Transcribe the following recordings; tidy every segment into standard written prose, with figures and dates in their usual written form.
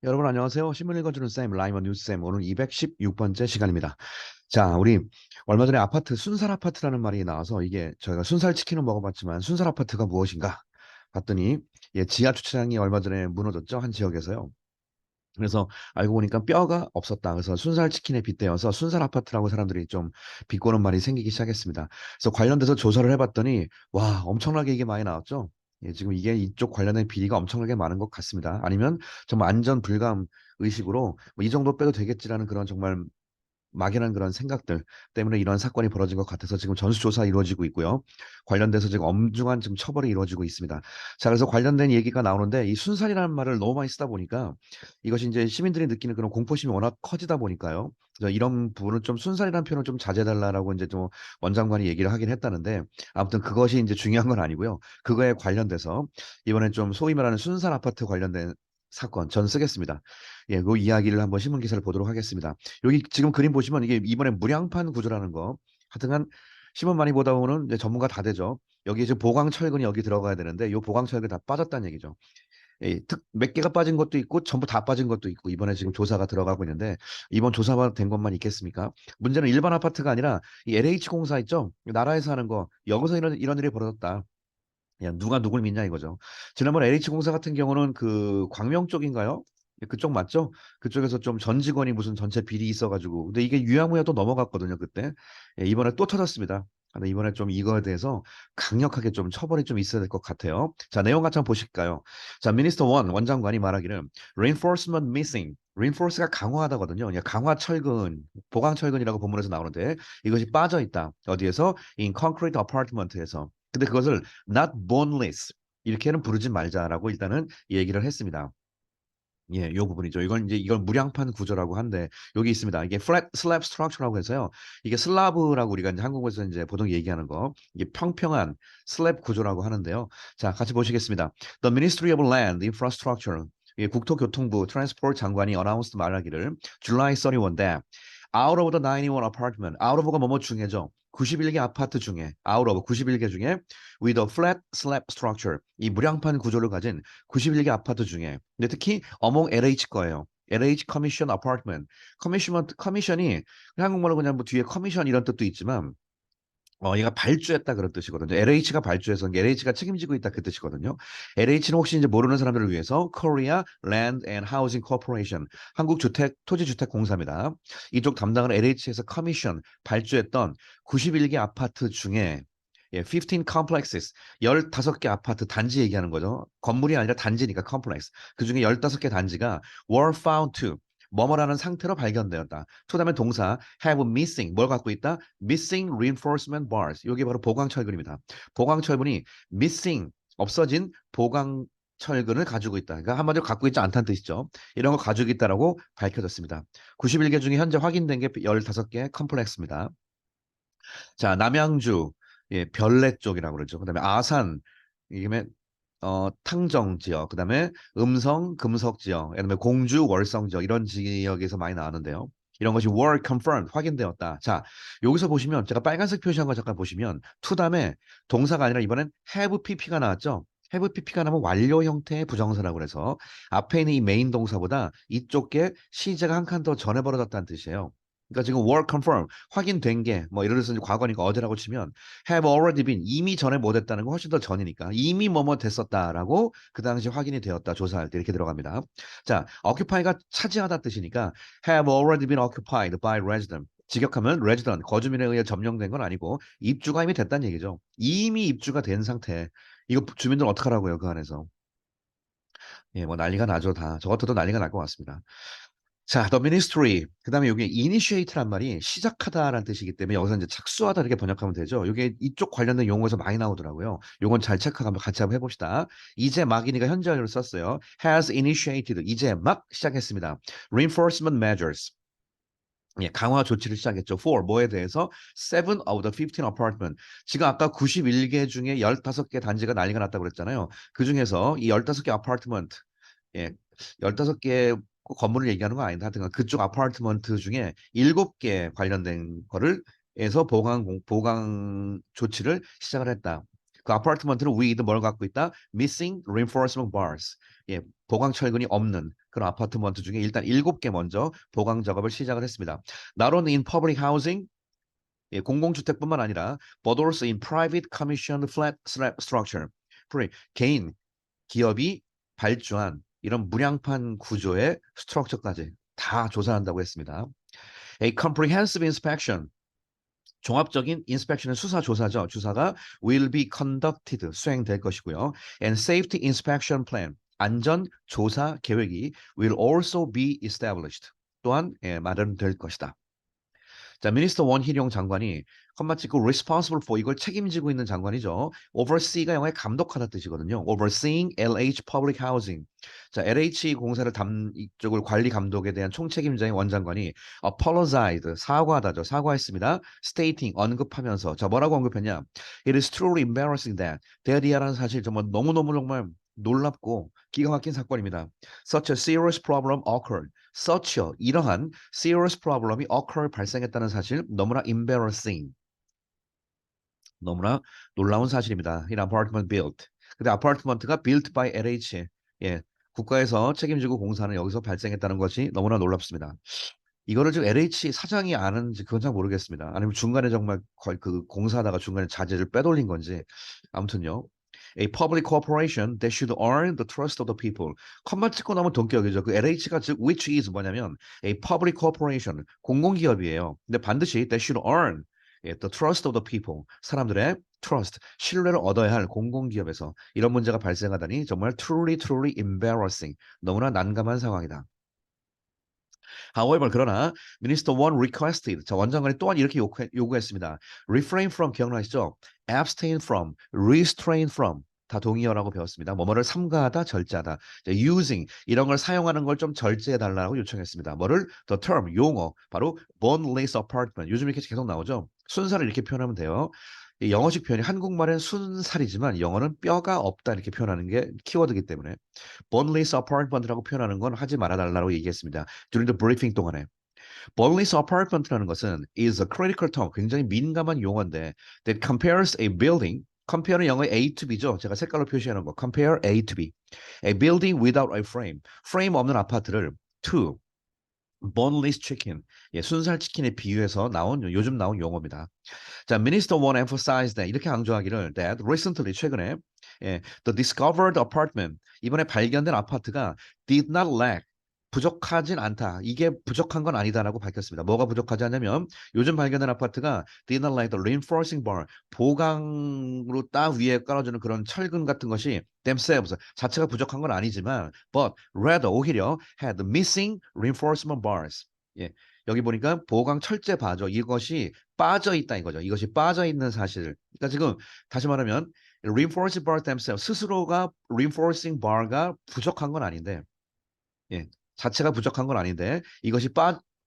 여러분 안녕하세요. 신문 읽어주는 쌤, 라이먼 뉴스쌤. 오늘 216번째 시간입니다. 자, 우리 얼마 전에 아파트, 순살 아파트라는 말이 나와서 이게 저희가 순살 치킨은 먹어봤지만 순살 아파트가 무엇인가 봤더니 지하 주차장이 얼마 전에 무너졌죠. 한 지역에서요. 그래서 알고 보니까 뼈가 없었다. 그래서 순살 치킨에 빗대어서 순살 아파트라고 사람들이 좀 비꼬는 말이 생기기 시작했습니다. 그래서 관련돼서 조사를 해봤더니 와, 엄청나게 이게 많이 나왔죠. 지금 이게 이쪽 관련된 비리가 엄청나게 많은 것 같습니다. 아니면 정말 안전 불감 의식으로 뭐이 정도 빼도 되겠지라는 그런 정말 막연한 그런 생각들 때문에 이런 사건이 벌어진 것 같아서 지금 전수조사 이루어지고 있고요. 관련돼서 지금 엄중한 지금 처벌이 이루어지고 있습니다. 자, 그래서 관련된 얘기가 나오는데 이 순살이라는 말을 너무 많이 쓰다 보니까 이것이 이제 시민들이 느끼는 그런 공포심이 워낙 커지다 보니까요. 그래서 이런 부분은 좀 순살이라는 표현을 좀 자제해달라고 이제 좀 원장관이 얘기를 하긴 했다는데 아무튼 그것이 이제 중요한 건 아니고요. 그거에 관련돼서 이번엔 좀 소위 말하는 순살 아파트 관련된 사건 전 쓰겠습니다. 그 이야기를 한번 신문 기사를 보도록 하겠습니다. 여기 지금 그림 보시면 이게 이번에 무량판 구조라는 거. 하여튼간 신문 많이 보다 보면 이제 전문가 다 되죠. 여기 지금 보강철근이 여기 들어가야 되는데 이 보강철근 다 빠졌다는 얘기죠. 몇 개가 빠진 것도 있고 전부 다 빠진 것도 있고 이번에 지금 조사가 들어가고 있는데 이번 조사가 된 것만 있겠습니까? 문제는 일반 아파트가 아니라 이 LH 공사 있죠? 나라에서 하는 거 여기서 이런 일이 벌어졌다. 야, 누가 누굴 믿냐 이거죠. 지난번 LH공사 같은 경우는 그 광명 쪽인가요? 그쪽 맞죠? 그쪽에서 좀 전 직원이 무슨 전체 비리 있어가지고 근데 이게 유야무야 또 넘어갔거든요 그때. 이번에 또 터졌습니다. 근데 이번에 좀 이거에 대해서 강력하게 좀 처벌이 좀 있어야 될 것 같아요. 자, 내용 같이 한번 보실까요? 자, 미니스터 원 원장관이 말하기를 reinforcement missing. reinforce가 강화하다거든요. 그냥 강화 철근, 보강 철근이라고 본문에서 나오는데 이것이 빠져 있다. 어디에서? in concrete apartment에서. 근데 그것을 not boneless 이렇게는 부르지 말자라고 일단은 얘기를 했습니다. 요 부분이죠. 이건 무량판 구조라고 한데 여기 있습니다. 이게 flat slab structure라고 해서요. 이게 슬라브라고 우리가 이제 한국에서 이제 보통 얘기하는 거 이게 평평한 슬랩 구조라고 하는데요. 자, 같이 보시겠습니다. The Ministry of Land Infrastructure 이게 국토교통부 트랜스포트 장관이 announced 말하기를 July 31 that out of the 91 apartment, out of가 뭐뭐 중에죠. 91개 아파트 중에 out of 91개 중에 with a flat slab structure 이 무량판 구조를 가진 91개 아파트 중에 근데 특히 어몽 LH 거예요. LH 커미션 아파트먼트. 커미션이 한국말로 그냥 뭐 뒤에 커미션 이런 뜻도 있지만 얘가 발주했다 그런 뜻이거든요. LH가 발주해서 LH가 책임지고 있다 그 뜻이거든요. LH는 혹시 이제 모르는 사람들을 위해서 Korea Land and Housing Corporation 한국 주택 토지주택 공사입니다. 이쪽 담당을 LH에서 커미션 발주했던 91개 아파트 중에 15 complexes 15개 아파트 단지 얘기하는 거죠. 건물이 아니라 단지니까 complex. 그중에 15개 단지가 were found to 뭐뭐라는 상태로 발견되었다. to 다음에 동사 have missing 뭘 갖고 있다? missing reinforcement bars. 이게 바로 보강철근입니다. 보강철근이 missing 없어진 보강철근을 가지고 있다. 그러니까 한마디로 갖고 있지 않다는 뜻이죠. 이런 거 가지고 있다라고 밝혀졌습니다. 91개 중에 현재 확인된 게 15개 컴플렉스입니다. 자, 남양주 별내 쪽이라고 그러죠. 그다음에 아산 이게 탕정 지역, 그다음에 음성, 금석 지역, 그다음에 공주, 월성 지역 이런 지역에서 많이 나왔는데요. 이런 것이 were confirmed 확인되었다. 자, 여기서 보시면 제가 빨간색 표시한 거 잠깐 보시면 to 다음에 동사가 아니라 이번엔 have pp가 나왔죠. have pp가 나면 완료 형태의 부정사라고 그래서 앞에 있는 이 메인 동사보다 이쪽 게 시제가 한 칸 더 전에 벌어졌다는 뜻이에요. 그러니까 지금 were confirmed 확인된 게 뭐 예를 들어서 이제 과거니까 어제라고 치면 have already been 이미 전에 뭐 됐다는 건 훨씬 더 전이니까 이미 뭐뭐 됐었다라고 그 당시 확인이 되었다 조사할 때 이렇게 들어갑니다. 자, occupy가 차지하다 뜻이니까 have already been occupied by resident. 직역하면 resident 거주민에 의해 점령된 건 아니고 입주가 이미 됐다는 얘기죠. 이미 입주가 된 상태. 이거 주민들 어떡하라고요 그 안에서. 뭐 난리가 나죠 다. 저 같아도 난리가 날 것 같습니다. 자, the ministry. 그다음에 여기 initiate란 말이 시작하다라는 뜻이기 때문에 여기서 이제 착수하다 이렇게 번역하면 되죠. 이게 이쪽 관련된 용어에서 많이 나오더라고요. 요건 잘 체크하면 같이 한번 해봅시다. 이제 막이니까 현재 완료를 썼어요. has initiated. 이제 막 시작했습니다. reinforcement measures. 강화 조치를 시작했죠. For 뭐에 대해서? 7 of the 15 apartment. 지금 아까 91개 중에 15개 단지가 난리가 났다고 그랬잖아요. 그 중에서 이 15개 아파트먼트, 15개 건물을 얘기하는 거 아닌데 하여튼 그쪽 아파트먼트 중에 7개 관련된 거를 해서 보강 조치를 시작을 했다. 그 아파트먼트는 with 뭘 갖고 있다? missing reinforcement bars. 보강 철근이 없는 그런 아파트먼트 중에 일단 7개 먼저 보강 작업을 시작을 했습니다. Not only in public housing, 예, 공공주택뿐만 아니라 but also in private commissioned flat slab structure. 개인, 기업이 발주한 이런 무량판 구조의 스트럭처까지 다 조사한다고 했습니다. A comprehensive inspection, 종합적인 인스펙션은 수사 조사죠. 주사가 will be conducted 수행될 것이고요. And safety inspection plan 안전 조사 계획이 will also be established 또한 예, 마련될 것이다. 자, 미니스터 원희룡 장관이 컴마 찍고 responsible for 이걸 책임지고 있는 장관이죠. oversee가 영어의 감독하다 뜻이거든요. overseeing LH public housing. 자, LH 공사를 이쪽을 관리 감독에 대한 총책임자인 원장관이 apologized 사과하다죠. 사과했습니다. stating 언급하면서 자, 뭐라고 언급했냐? It is truly embarrassing that 대리아라는 사실 정말 너무너무 정말 놀랍고 기가 막힌 사건입니다. Such a serious problem occurred. such a 이러한 serious problem이 occur 발생했다는 사실 너무나 embarrassing 너무나 놀라운 사실입니다. In apartment built. 근데 아파트먼트가 built by LH 예 국가에서 책임지고 공사는 여기서 발생했다는 것이 너무나 놀랍습니다. 이거를 지금 LH 사장이 아는지 그건 잘 모르겠습니다. 아니면 중간에 정말 거의 그 공사하다가 중간에 자재를 빼돌린 건지 아무튼요. A public corporation that should earn the trust of the people. 컴마 찍고 나면 동격이죠. 그 LH가 즉 which is 뭐냐면 a public corporation 공공기업이에요. 근데 반드시 that should earn 예, the trust of the people 사람들의 trust 신뢰를 얻어야 할 공공기업에서 이런 문제가 발생하다니 정말 truly embarrassing 너무나 난감한 상황이다. However, 그러나 Minister One requested, 자 원장관이 또한 이렇게 요구했습니다. Refrain from 기억나시죠? Abstain from, restrain from 다 동의어라고 배웠습니다. 뭐뭐를 삼가하다, 절제하다. 자, using 이런 걸 사용하는 걸 좀 절제해 달라고 요청했습니다. 뭐를? The term 용어 바로 boneless apartment. 요즘 이렇게 계속 나오죠. 순살을 이렇게 표현하면 돼요. 이 영어식 표현이 한국말은 순살이지만 영어는 뼈가 없다 이렇게 표현하는 게 키워드이기 때문에 boneless apartment라고 표현하는 건 하지 말아달라고 얘기했습니다. during the briefing 동안에. boneless apartment라는 것은 is a critical term, 굉장히 민감한 용어인데 that compares a building, compare는 영어의 A to B죠. 제가 색깔로 표시하는 거. compare A to B. A building without a frame, frame 없는 아파트를 to boneless chicken, 예, 순살 치킨에 비유해서 요즘 나온 용어입니다. 자, Minister One emphasized that 이렇게 강조하기를 that recently 최근에 예, the discovered apartment 이번에 발견된 아파트가 did not lack 부족하진 않다. 이게 부족한 건 아니다라고 밝혔습니다. 뭐가 부족하지 않냐면 요즘 발견된 아파트가 did not lack the reinforcing bar 보강으로 딱 위에 깔아주는 그런 철근 같은 것이 themselves 자체가 부족한 건 아니지만 but rather 오히려 had missing reinforcement bars. 예, 여기 보니까 보강 철제 바죠. 이것이 빠져 있다 이거죠. 이것이 빠져 있는 사실. 그러니까 지금 다시 말하면 reinforcing bar themselves 스스로가 reinforcing bar가 부족한 건 아닌데, 예, 자체가 부족한 건 아닌데 이것이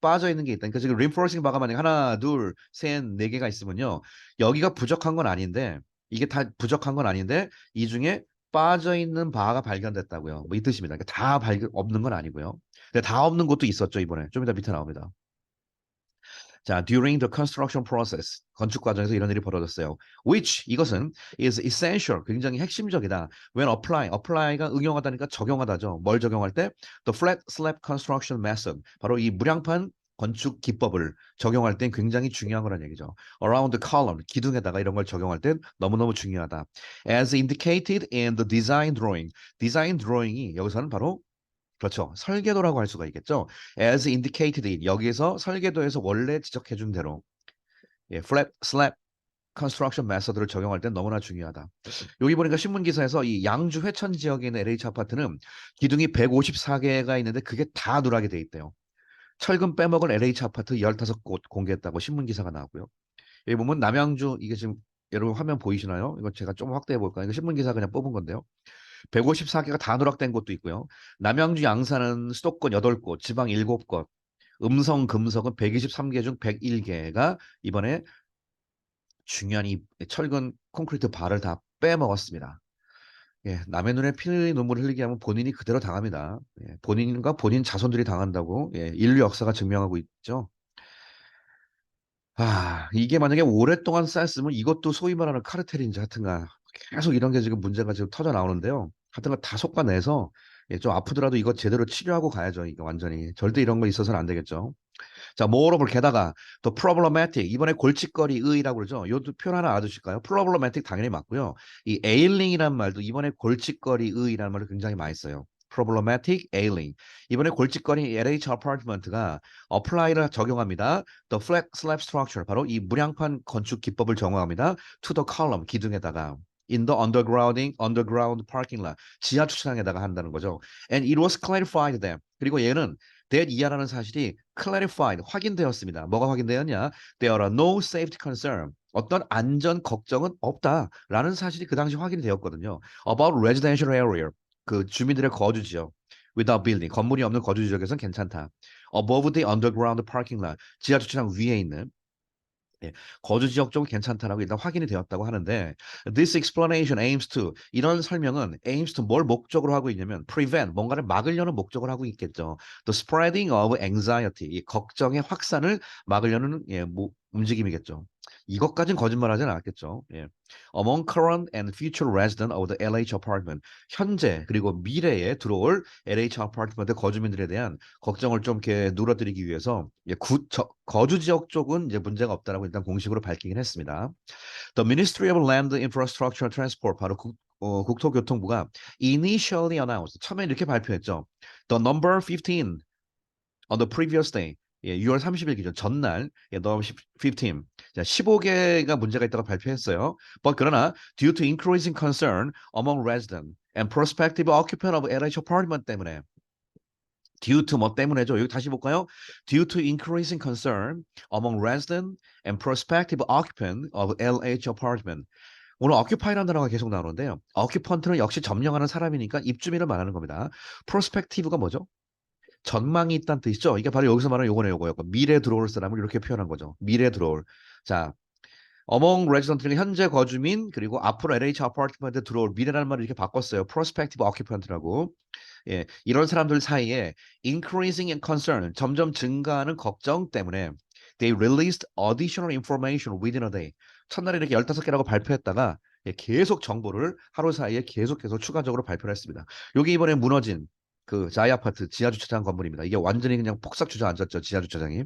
빠져 있는 게 있다. 그러니까 지금 reinforcing bar가 만약 하나, 둘, 셋, 네 개가 있으면요, 여기가 부족한 건 아닌데 이게 다 부족한 건 아닌데 이 중에 빠져 있는 바가 발견됐다고요. 뭐 이 뜻입니다. 그러니까 다 발견 없는 건 아니고요. 근데 다 없는 것도 있었죠 이번에. 좀 이따 밑에 나옵니다. 자, during the construction process, 건축 과정에서 이런 일이 벌어졌어요. Which, 이것은 is essential, 굉장히 핵심적이다. When apply가 응용하다니까 적용하다죠. 뭘 적용할 때? The flat slab construction method, 바로 이 무량판 건축 기법을 적용할 땐 굉장히 중요한 거란 얘기죠. Around the column, 기둥에다가 이런 걸 적용할 땐 너무너무 중요하다. As indicated in the design drawing, 디자인 드로잉이 여기서는 바로 그렇죠. 설계도라고 할 수가 있겠죠. As indicated in 여기에서 설계도에서 원래 지적해 준 대로 예, flat slab construction method를 적용할 땐 너무나 중요하다. 여기 보니까 신문 기사에서 이 양주 회천 지역에 있는 LH 아파트는 기둥이 154개가 있는데 그게 다 누락이 돼 있대요. 철근 빼먹은 LH 아파트 15곳 공개했다고 신문 기사가 나왔고요. 여기 보면 남양주 이게 지금 여러분 화면 보이시나요? 이거 제가 좀 확대해 볼까요? 이거 신문 기사 그냥 뽑은 건데요. 154개가 다 누락된 곳도 있고요. 남양주 양산은 수도권 8곳, 지방 7곳, 음성, 금석은 123개 중 101개가 이번에 중요한 이 철근 콘크리트 발을 다 빼먹었습니다. 예, 남의 눈에 피 눈물 흘리게 하면 본인이 그대로 당합니다. 예, 본인과 본인 자손들이 당한다고 예, 인류 역사가 증명하고 있죠. 아, 이게 만약에 오랫동안 쌓였으면 이것도 소위 말하는 카르텔인지 하여튼가 계속 이런 게 지금 문제가 지금 터져 나오는데요. 하여튼가 다 속아내서 예, 좀 아프더라도 이거 제대로 치료하고 가야죠. 이거 완전히. 절대 이런 거 있어서는 안 되겠죠. 자, moreover 게다가 또 problematic 이번에 골칫거리의라고 그러죠. 요 표현 하나 알아두실까요? problematic 당연히 맞고요. 이 ailing이란 말도 이번에 골칫거리의라는 말을 굉장히 많이 써요. problematic ailing 이번에 골칫거리 LH apartment가 apply를 적용합니다. The flat slab structure 바로 이 무량판 건축 기법을 적용합니다. To the column 기둥에다가 in the underground parking lot 지하 주차장에다가 한다는 거죠. And it was clarified that 그리고 얘는 that 이하라는 사실이 clarified 확인되었습니다. 뭐가 확인되었냐? There are no safety concern. 어떤 안전 걱정은 없다라는 사실이 그 당시 확인이 되었거든요. About residential area 그 주민들의 거주 지역 without building 건물이 없는 거주 지역에서는 괜찮다. Above the underground parking lot 지하 주차장 위에 있는 예, 거주 지역 쪽은 괜찮다라고 일단 확인이 되었다고 하는데 this explanation aims to 이런 설명은 aims to 뭘 목적으로 하고 있냐면 prevent 뭔가를 막으려는 목적으로 하고 있겠죠. The spreading of anxiety 이 걱정의 확산을 막으려는 움직임이겠죠. 이것까진 거짓말하지는 않았겠죠. 예. Among current and future resident of the LH apartment 현재 그리고 미래에 들어올 LH 아파트먼트 거주민들에 대한 걱정을 좀 이렇게 누러드리기 위해서 거주 지역 쪽은 이제 문제가 없다라고 일단 공식으로 밝히긴 했습니다. The Ministry of Land Infrastructure and Transport 바로 국토교통부가 initially announced 처음에 이렇게 발표했죠. The number 15 on the previous day 예, 6월 30일 기준 전날 예, number 15 자, 15개가 문제가 있다고 발표했어요. But 그러나 due to increasing concern among residents and prospective occupant of LH apartment 때문에 due to 뭐 때문에죠. 여기 다시 볼까요? Due to increasing concern among residents and prospective occupant of LH apartment. 오늘 occupy라는 단어가 계속 나오는데요. occupant는 역시 점령하는 사람이니까 입주민을 말하는 겁니다. prospective가 뭐죠? 전망이 있다는 뜻이죠. 이게 바로 여기서 말하는 요거예요. 미래 들어올 사람을 이렇게 표현한 거죠. 미래 들어올. 자, among resident는 현재 거주민 그리고 앞으로 LH 아파트먼트에 들어올 미래라는 말을 이렇게 바꿨어요. prospective occupant라고. 예, 이런 사람들 사이에 increasing in concern 점점 증가하는 걱정 때문에 they released additional information within a day. 첫날에 이렇게 15개라고 발표했다가 예, 계속 정보를 하루 사이에 계속해서 추가적으로 발표를 했습니다. 여기 이번에 무너진 그 자이 아파트 지하 주차장 건물입니다. 이게 완전히 그냥 폭삭 주저앉았죠. 지하 주차장이.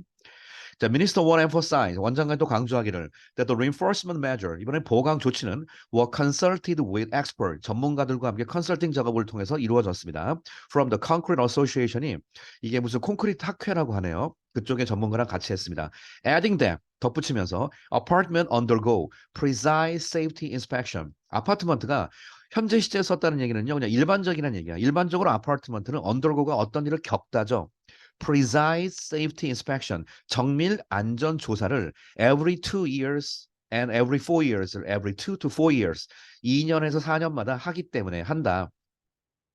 자, Minister Won emphasized 원장관이 또 강조하기를 that the reinforcement measure 이번에 보강 조치는 were consulted with expert 전문가들과 함께 컨설팅 작업을 통해서 이루어졌습니다. From the Concrete Association이 이게 무슨 콘크리트 학회라고 하네요. 그쪽의 전문가랑 같이 했습니다. Adding that 덧붙이면서 apartment undergo precise safety inspection 아파트먼트가 현재 시제에 썼다는 얘기는요, 그냥 일반적이라는 얘기야. 일반적으로 아파트먼트는 undergo가 어떤 일을 겪다죠. precise safety inspection, 정밀 안전 조사를 every 2 years and every 4 years, every 2 to 4 years, 2년에서 4년마다 하기 때문에 한다.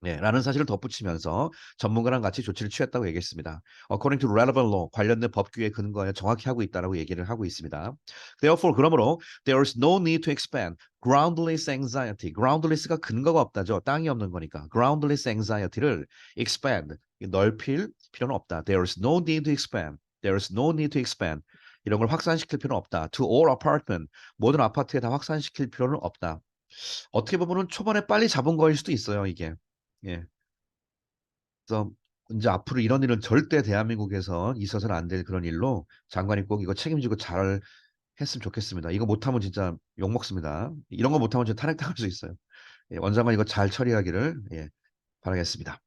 네, 라는 사실을 덧붙이면서 전문가랑 같이 조치를 취했다고 얘기했습니다. According to relevant law, 관련된 법규에 근거하여 정확히 하고 있다라고 얘기를 하고 있습니다. Therefore, 그러므로 there is no need to expand groundless anxiety. groundless가 근거가 없다죠. 땅이 없는 거니까. groundless anxiety를 expand, 넓힐 필요는 없다. There is no need to expand. There is no need to expand. 이런 걸 확산시킬 필요는 없다. To all apartment, 모든 아파트에 다 확산시킬 필요는 없다. 어떻게 보면은 초반에 빨리 잡은 거일 수도 있어요, 이게. 예. 그래서 이제 앞으로 이런 일은 절대 대한민국에서 있어서는 안 될 그런 일로 장관이 꼭 이거 책임지고 잘 했으면 좋겠습니다. 이거 못하면 진짜 욕먹습니다. 이런 거 못하면 진짜 탄핵당할 수 있어요. 예, 원장관 이거 잘 처리하기를 예, 바라겠습니다.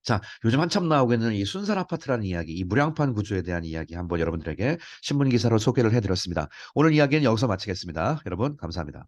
자, 요즘 한참 나오고 있는 이 순살 아파트라는 이야기, 이 무량판 구조에 대한 이야기 한번 여러분들에게 신문 기사로 소개를 해드렸습니다. 오늘 이야기는 여기서 마치겠습니다. 여러분 감사합니다.